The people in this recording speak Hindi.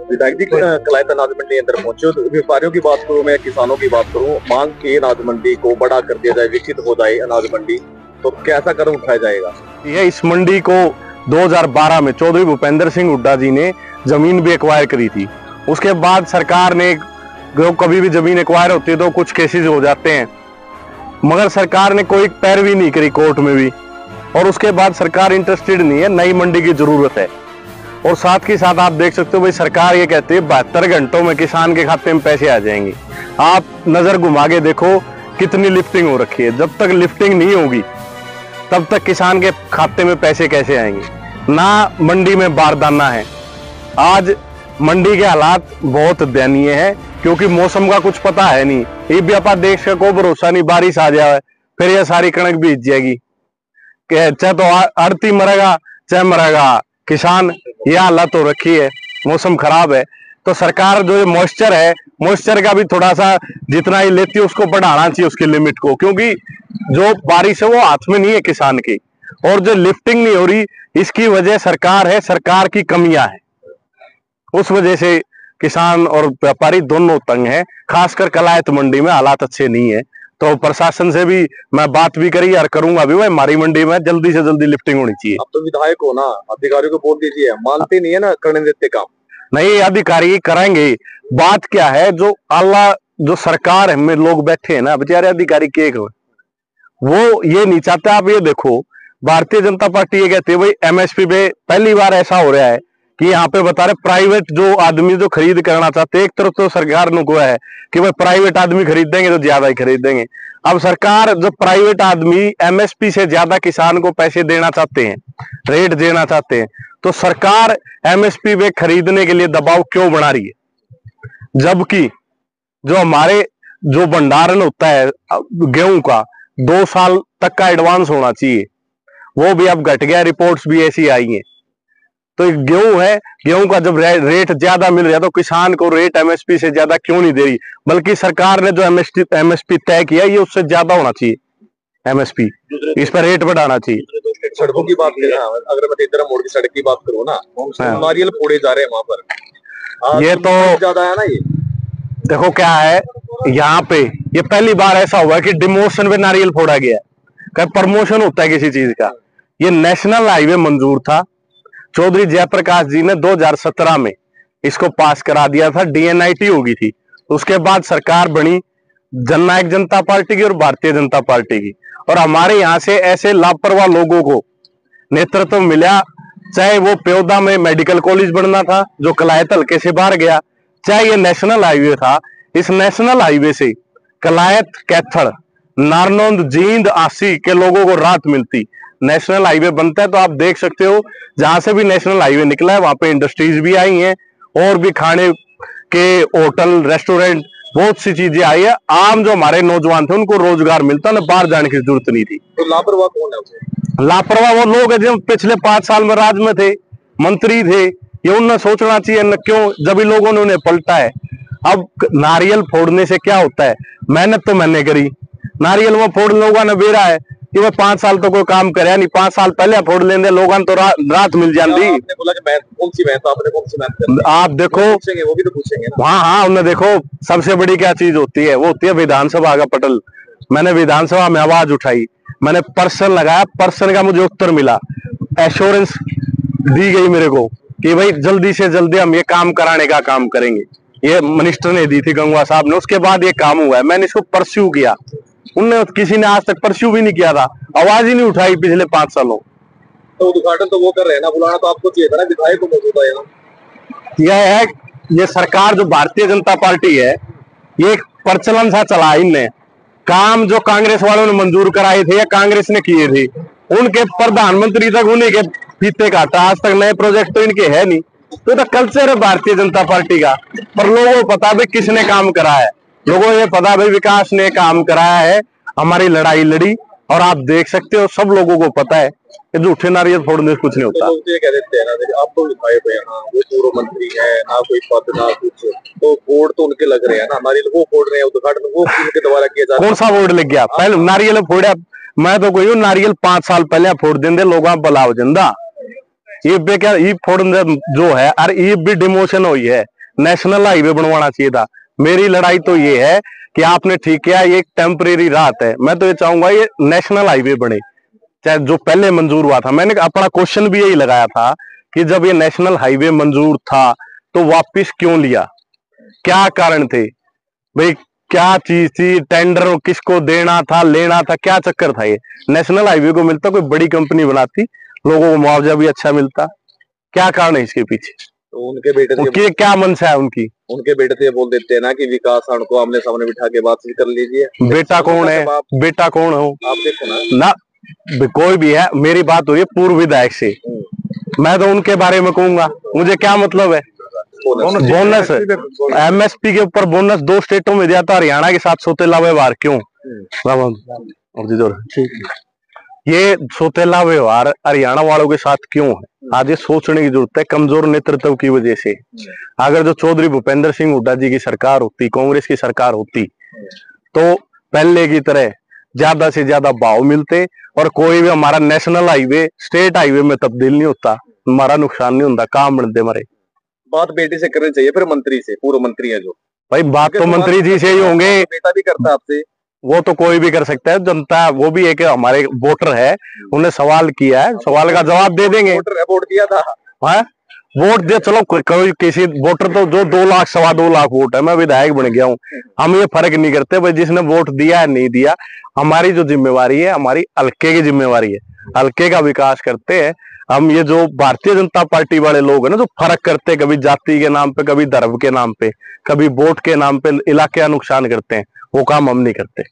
विधायक जी कलायत अनाज मंडी अंदर पहुंचे तो व्यापारियों की बात करूं, मैं किसानों की बात करूं, मांग की अनाज मंडी को बड़ा कर दिया जाए, विकसित हो जाए अनाज मंडी, तो कैसा कदम उठाया जाएगा? ये इस मंडी को 2012 में चौधरी भूपेंद्र सिंह हुड्डा जी ने जमीन भी एक्वायर करी थी। उसके बाद सरकार ने, कभी भी जमीन एक्वायर होती है तो कुछ केसेस हो जाते हैं, मगर सरकार ने कोई पैरवी नहीं करी कोर्ट में भी, और उसके बाद सरकार इंटरेस्टेड नहीं है, नई मंडी की जरूरत है। और साथ के साथ आप देख सकते हो भाई, सरकार ये कहती है 72 घंटों में किसान के खाते में पैसे आ जाएंगे। आप नजर घुमा के देखो कितनी लिफ्टिंग हो रखी है, जब तक लिफ्टिंग नहीं होगी तब तक किसान के खाते में पैसे कैसे आएंगे? ना मंडी में बारदाना है। आज मंडी के हालात बहुत दयनीय है, क्योंकि मौसम का कुछ पता है नहीं। ये भी आप देश का कोई भरोसा नहीं, बारिश आ जाए फिर ये सारी कणक बीत जाएगी, चाहे तो आड़ती मरेगा चाहे मरेगा किसान। ये हालत हो रखी है, मौसम खराब है। तो सरकार जो मॉइस्चर है, मॉइस्चर का भी थोड़ा सा जितना ही लेती है उसको बढ़ाना चाहिए, उसकी लिमिट को, क्योंकि जो बारिश है वो हाथ में नहीं है किसान की, और जो लिफ्टिंग नहीं हो रही इसकी वजह सरकार है, सरकार की कमियां है। उस वजह से किसान और व्यापारी दोनों तंग है, खासकर कलायत मंडी में हालात अच्छे नहीं है। तो प्रशासन से भी मैं बात भी करी और करूंगा भी, भाई हमारी मंडी में जल्दी से जल्दी लिफ्टिंग होनी चाहिए। अब तो विधायक हो ना, अधिकारियों को बोल दीजिए, मानते नहीं है ना, करने देते काम नहीं, अधिकारी करेंगे। बात क्या है, जो अल्लाह जो सरकार में लोग बैठे हैं ना बेचारे अधिकारी के, वो ये नहीं चाहते। आप ये देखो, भारतीय जनता पार्टी ये कहती है भाई एमएसपी पे, पहली बार ऐसा हो रहा है कि यहाँ पे बता रहे प्राइवेट जो आदमी जो खरीद करना चाहते हैं, एक तरफ तो सरकार ने कहा है कि भाई प्राइवेट आदमी खरीदेंगे तो ज्यादा ही खरीदेंगे। अब सरकार जो प्राइवेट आदमी एमएसपी से ज्यादा किसान को पैसे देना चाहते हैं, रेट देना चाहते हैं, तो सरकार एमएसपी पे खरीदने के लिए दबाव क्यों बना रही है? जबकि जो हमारे जो भंडारण होता है गेहूं का, 2 साल तक का एडवांस होना चाहिए, वो भी अब घट गया। रिपोर्ट्स भी ऐसी आई हैं। तो गेहूं है, गेहूं का जब रेट ज्यादा मिल रहा है तो किसान को रेट एमएसपी से ज्यादा क्यों नहीं दे रही? बल्कि सरकार ने जो एमएसपी तय किया ये उससे ज्यादा होना चाहिए एमएसपी, इस पर रेट बढ़ाना चाहिए। सड़कों की बात करें, अगर मैं तेरा मोड़ की सड़क की बात करूँ ना, नारियल फोड़े जा रहे हैं वहां पर, ये तो ज्यादा है ना। ये देखो क्या है, यहाँ पे ये पहली बार ऐसा हुआ कि डिमोशन पे नारियल फोड़ा गया। क्या प्रमोशन होता है किसी चीज का? ये नेशनल हाईवे मंजूर था, चौधरी जयप्रकाश जी ने 2017 में इसको पास करा दिया था, डीएनआईटी होगी थी। उसके बाद सरकार बनी जननायक जनता पार्टी की और भारतीय जनता पार्टी की, और हमारे यहाँ से ऐसे लापरवाह लोगों को नेतृत्व मिला, चाहे वो प्योदा में मेडिकल कॉलेज बनना था जो कलायत हल्के से बाहर गया, चाहे ये नेशनल हाईवे था। इस नेशनल हाईवे से कलायत, कैथड़, नारनौंद, जींद, आसी के लोगों को राहत मिलती। नेशनल हाईवे बनता है तो आप देख सकते हो जहां से भी नेशनल हाईवे निकला है वहां पे इंडस्ट्रीज भी आई हैं, और भी खाने के होटल, रेस्टोरेंट, बहुत सी चीजें आई है। आम जो हमारे नौजवान थे उनको रोजगार मिलता, ना बाहर जाने की जरूरत नहीं थी। तो लापरवाह कौन है? लापरवाह वो लोग हैं जो पिछले 5 साल में राज में थे, मंत्री थे। ये उन्हें सोचना चाहिए न, क्यों जब लोगों ने उन्हें पलटा है। अब नारियल फोड़ने से क्या होता है? मेहनत तो मैंने करी, नारियल वो फोड़ लोगों ने बेरा है कि वो 5 साल तो कोई काम करे नहीं, 5 साल पहले फोड़ लेंगे लोगों तो रात मिल जाती। आपने बोला कि कौन सी मेहनत, आपने कौन सी मेहनत? आप देखो, वो भी तो पूछेंगे ना। हाँ, उन्हें देखो सबसे बड़ी क्या चीज होती है, वो होती है विधानसभा का पटल। मैंने विधानसभा में आवाज उठाई, मैंने पर्सन लगाया, पर्सन का मुझे उत्तर मिला, एश्योरेंस दी गई मेरे को कि भाई जल्दी से जल्दी हम ये काम कराने का काम करेंगे। ये मिनिस्टर ने दी थी, गंगवा साहब ने। उसके बाद ये काम हुआ है, मैंने इसको परस्यू किया। उनने, किसी ने आज तक परस्यू भी नहीं किया था, आवाज ही नहीं उठाई पिछले 5 सालों। तो उद्घाटन तो वो कर रहे हैं ना, बुलाना तो आपको चाहिए था ना, विधायक को मौजूदा है। यह है, ये सरकार जो भारतीय जनता पार्टी है, ये एक प्रचलन सा चला इनने। काम जो कांग्रेस वालों ने मंजूर कराए थे या कांग्रेस ने किए थे, उनके प्रधानमंत्री तक उन्हीं के फीते काटा। आज तक नए प्रोजेक्ट तो इनके है नहीं। तो ये कल्चर है भारतीय जनता पार्टी का। पर लोगों को पता भाई किसने काम कराया है, लोगों को ये पता भाई विकास ने काम कराया है, हमारी लड़ाई लड़ी। और आप देख सकते हो सब लोगों को पता है कि झूठे नारियल फोड़ने से कुछ नहीं होता। तो लोग ये कह देते हैं ना, आप तो विधायक हैं, हाँ, वो पूर्व मंत्री है, ना कोई पद ना कुछ, तो बोर्ड तो उनके लग रहे हैं ना, नारियल वो फोड़ रहे हैं, उद्घाटन वो उनके द्वारा किया जा रहा है। कौन सा बोर्ड लग गया? पहले नारियल फोड़ा, मैं तो कोई नारियल 5 साल पहले फोड़ देंगे लोग बलाव जिंदा। ये क्या, ये फोड़ जो है, अरे ये भी डिमोशन हुई है। नेशनल हाईवे बनवाना चाहिए था। मेरी लड़ाई तो ये है कि आपने ठीक किया, ये एक टेम्परेरी राहत है। मैं तो ये चाहूंगा ये नेशनल हाईवे बने, चाहे जो पहले मंजूर हुआ था। मैंने अपना क्वेश्चन भी यही लगाया था कि जब ये नेशनल हाईवे मंजूर था तो वापस क्यों लिया, क्या कारण थे भाई, क्या चीज थी, टेंडर किसको देना था, लेना था, क्या चक्कर था। ये नेशनल हाईवे को मिलता, कोई बड़ी कंपनी बनाती, लोगों को मुआवजा भी अच्छा मिलता, क्या कारण है इसके पीछे? तो उनके बेटे उनकी क्या मंशा है उनकी? उनके बेटे से बोल देते हैं ना कि विकास को आमने सामने बिठा के बातचीत कर लीजिए। बेटा कौन है, बेटा कौन हो आप देखो ना, कोई भी है। मेरी बात हो रही है पूर्व विधायक से, मैं तो उनके बारे में कहूंगा, मुझे क्या मतलब है। बोनस एमएसपी के ऊपर बोनस 2 स्टेटों में दिया था, हरियाणा के साथ सौतेला व्यवहार क्यों? ये सौतेला व्यवहार हरियाणा वालों के साथ क्यों है? आज ये सोचने की जरूरत है, कमजोर नेतृत्व की वजह से। अगर जो चौधरी भूपेंद्र सिंह हुड्डा जी की सरकार होती, कांग्रेस की सरकार होती, तो पहले की तरह ज्यादा से ज्यादा भाव मिलते और कोई भी हमारा नेशनल हाईवे स्टेट हाईवे में तब्दील नहीं होता, हमारा नुकसान नहीं होता, काम बनते हमारे। बात बेटे से करनी चाहिए, फिर मंत्री से, पूर्व मंत्री है जो भाई, बात तो मंत्री जी से ही होंगे। बेटा भी करता आपसे, वो तो कोई भी कर सकता है, जनता वो भी एक हमारे वोटर है, उन्हें सवाल किया है, सवाल का जवाब दे देंगे। वोट दिया था, हाँ वोट दिया, चलो कोई किसी वोटर तो जो 2 लाख 2.25 लाख वोट है, मैं विधायक बन गया हूँ, हम ये फर्क नहीं करते भाई जिसने वोट दिया है नहीं दिया। हमारी जो जिम्मेवारी है, हमारी हल्के की जिम्मेवारी है, हल्के का विकास करते हैं हम। ये जो भारतीय जनता पार्टी वाले लोग है ना, जो फर्क करते हैं, कभी जाति के नाम पे, कभी धर्म के नाम पे, कभी वोट के नाम पे इलाके का नुकसान करते हैं, वो काम हम नहीं करते।